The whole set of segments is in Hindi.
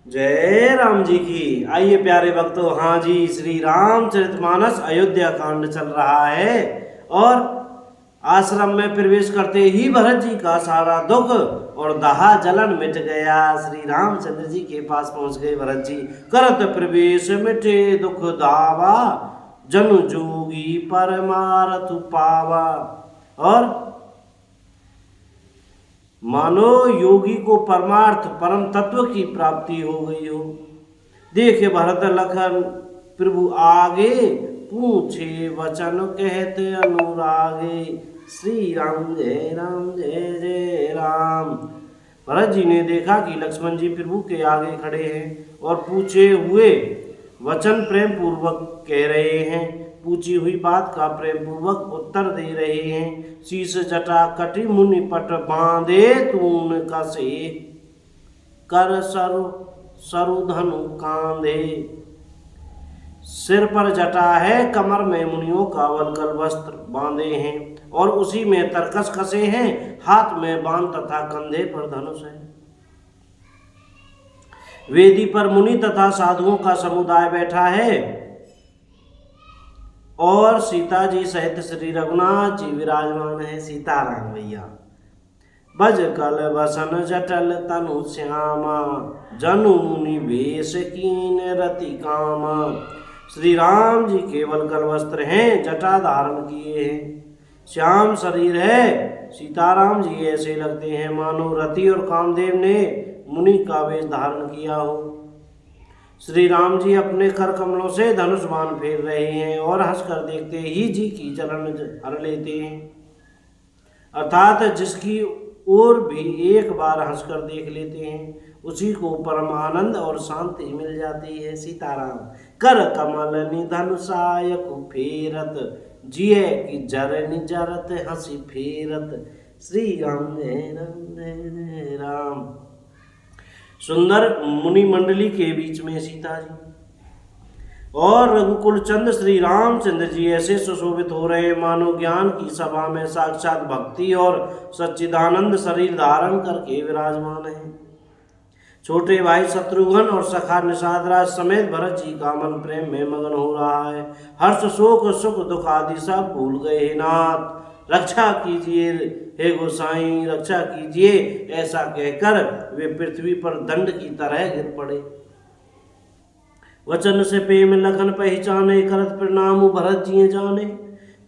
जय राम जी की। आइए प्यारे भक्तों, हाँ जी, श्री रामचरितमानस अयोध्या कांड चल रहा है और आश्रम में प्रवेश करते ही भरत जी का सारा दुख और दाहा जलन मिट गया। श्री रामचंद्र जी के पास पहुंच गए भरत जी। करत प्रवेश मिटे दुख दावा, जनु जोगी परमारथ पावा। और मानो योगी को परमार्थ परम तत्व की प्राप्ति हो गई हो। देखे भरत लखन प्रभु आगे, पूछे वचन कहते अनुरागे। श्री राम जय राम जय जय राम। भरत जी ने देखा कि लक्ष्मण जी प्रभु के आगे खड़े हैं और पूछे हुए वचन प्रेम पूर्वक कह रहे हैं, पूछी हुई बात का प्रेम पूर्वक उत्तर दे रहे हैं। शीश जटा कटि मुनि पट बांधे, तून कसे कर सरु धनु कांधे। सिर पर जटा है, कमर में मुनियों का वलकल वस्त्र बांधे हैं और उसी में तरकस कसे हैं, हाथ में बाण तथा कंधे पर धनुष है। वेदी पर मुनि तथा साधुओं का समुदाय बैठा है और सीता जी सहित श्री रघुनाथ जी विराजमान है। सीताराम भैया। बज कल बसन जटल तनु श्यामा, जनु मुनि वेश कीन रति कामा। श्री राम जी केवल कल वस्त्र हैं, जटा धारण किए हैं, श्याम शरीर है। सीताराम जी ऐसे लगते हैं मानो रति और कामदेव ने मुनि का वेश धारण किया हो। श्री राम जी अपने कर कमलों से धनुष बाण फेर रहे हैं और हंसकर देखते ही जी की जलन हर लेते हैं। अर्थात जिसकी ओर भी एक बार हंसकर देख लेते हैं, उसी को परम आनंद और शांति मिल जाती है। सीताराम। कर कमल निधन सायक फेरत, जिये की जरनि जरत हंसी फेरत। श्री राम जय राम जय राम। सुंदर मुनि मंडली के बीच में सीता जी और रघुकुल चंद श्री रामचंद्र जी ऐसे सुशोभित हो रहे मानो ज्ञान की सभा में साक्षात भक्ति और सच्चिदानंद शरीर धारण करके विराजमान है। छोटे भाई शत्रुघ्न और सखा निषादराज समेत भरत जी का मन प्रेम में मगन हो रहा है। हर्ष शोक सुख दुख आदि सब भूल गए। नाथ रक्षा कीजिए, हे गोसाई रक्षा कीजिए, ऐसा कहकर वे पृथ्वी पर दंड की तरह गिर पड़े। वचन से प्रेम लखन पहचाने, करत प्रणाम भरत जी जाने।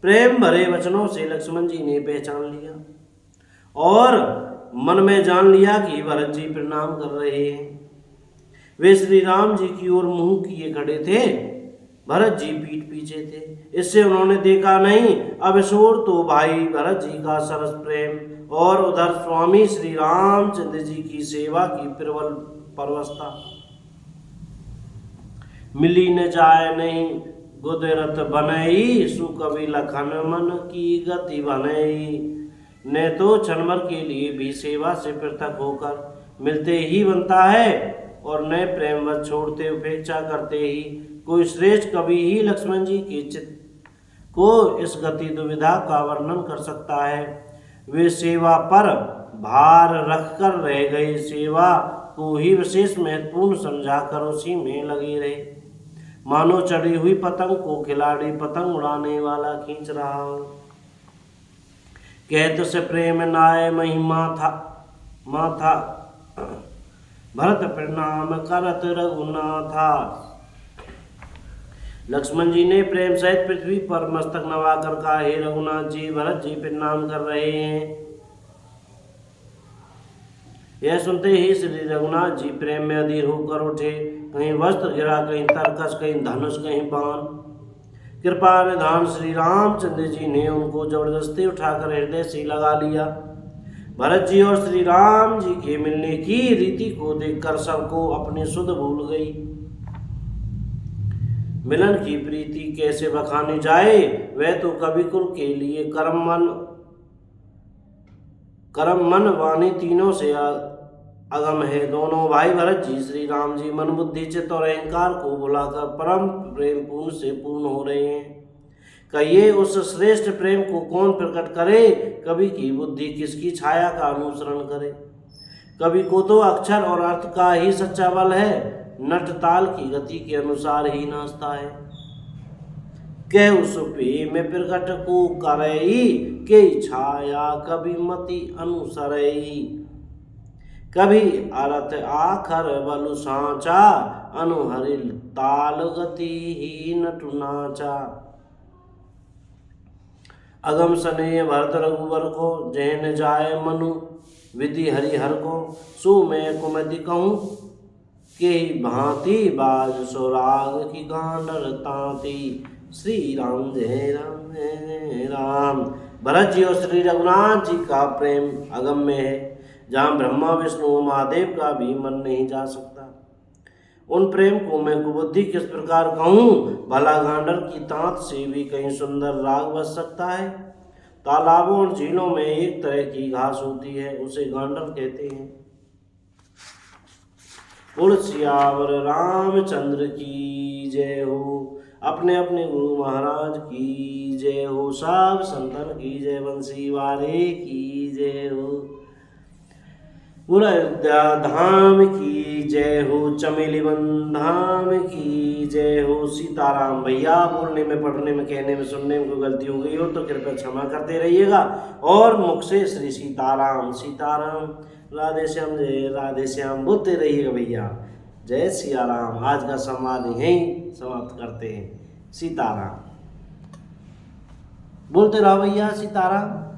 प्रेम भरे वचनों से लक्ष्मण जी ने पहचान लिया और मन में जान लिया कि भरत जी प्रणाम कर रहे हैं। वे श्री राम जी की ओर मुंह किए खड़े थे, भरत जी पीठ पीछे थे। इससे उन्होंने देखा नहीं। अब इस ओर तो भाई भरत जी का सरस प्रेम और उधर स्वामी श्री रामचंद्र जी की सेवा की प्रबल परवस्था। मिली न जाए नहीं गुदरत बनई, सुकवि लखन मन की गति बनई। न तो क्षणभर के लिए भी सेवा से पृथक होकर मिलते ही बनता है और न प्रेमवश छोड़ते उपेक्षा करते ही। कोई श्रेष्ठ कवि ही लक्ष्मण जी के चित्त को इस गति दुविधा का वर्णन कर सकता है। वे सेवा पर भार रखकर रह गए, सेवा को ही विशेष महत्वपूर्ण समझाकर उसी में लगे रहे। मानो चढ़ी हुई पतंग को खिलाड़ी पतंग उड़ाने वाला खींच रहा हो। कहत से प्रेम नाय महिमा था माथा, भरत प्रणाम करत रघुनाथा। लक्ष्मण जी ने प्रेम सहित पृथ्वी पर मस्तक नवाकर कहा, हे रघुनाथ जी, भरत जी प्रणाम कर रहे हैं। यह सुनते ही श्री रघुनाथ जी प्रेम में अधीर होकर उठे। कहीं वस्त्र गिरा, कहीं तरकस, कहीं धनुष, कहीं बाण। कृपा निधान श्री रामचंद्र जी ने उनको जबरदस्ती उठाकर हृदय से लगा लिया। भरत जी और श्री राम जी के मिलने की रीति को देखकर सबको अपनी सुध भूल गई। मिलन की प्रीति कैसे बखानी जाए, वह तो कवि कुल के लिए कर्म मन वाणी तीनों से अगम है। दोनों भाई भरत जी श्री राम जी मन बुद्धि चित्त और अहंकार को भुलाकर परम प्रेम पूर्ण से पूर्ण हो रहे हैं। कहिए उस श्रेष्ठ प्रेम को कौन प्रकट करे, कवि की बुद्धि किसकी छाया का अनुसरण करे। कवि को तो अक्षर और अर्थ का ही सच्चा बल है, नट ताल की गति के अनुसार ही नाचता है। कह उस पे में प्रकट को करई, के छाया कभी मति अनुसरई। कभी अर्थ आखर बलु सांचा, अनुहरिल ताल गति ही नटु नाचा। अगम सनेय भरत रघुवर को, जैन जाय मनु विधि हरिहर को। सो मैं कुमति कहूँ के भांति, बाज सोराग की गांडर तांति। श्री राम जय राम जय राम। भरत जी और श्री रघुनाथ जी का प्रेम अगम्य है, जहाँ ब्रह्मा विष्णु महादेव का भी मन नहीं जा सकता। उन प्रेम को मैं कुबुद्धि किस प्रकार कहूँ, भला गांडर की तांत से भी कहीं सुंदर राग बज सकता है। तालाबों और झीलों में एक तरह की घास होती है, उसे गांडर कहते हैं। बोल सियावर रामचंद्र की जय हो, अपने अपने गुरु महाराज की जय हो, सब संतन की जय, बंसी वाले की जय हो। अयोध्या धाम की जय हो, चमेली वन धाम की जय हो। सीताराम। भैया बोलने में, पढ़ने में, कहने में, सुनने में कोई गलती हो गई हो तो कृपया क्षमा करते रहिएगा, और मुख से श्री सीताराम सीताराम, राधे श्याम जय राधे श्याम बोलते रहिएगा भैया। जय सिया राम। आज का संवाद यहीं समाप्त करते हैं। सीताराम बोलते रहो भैया, सीताराम।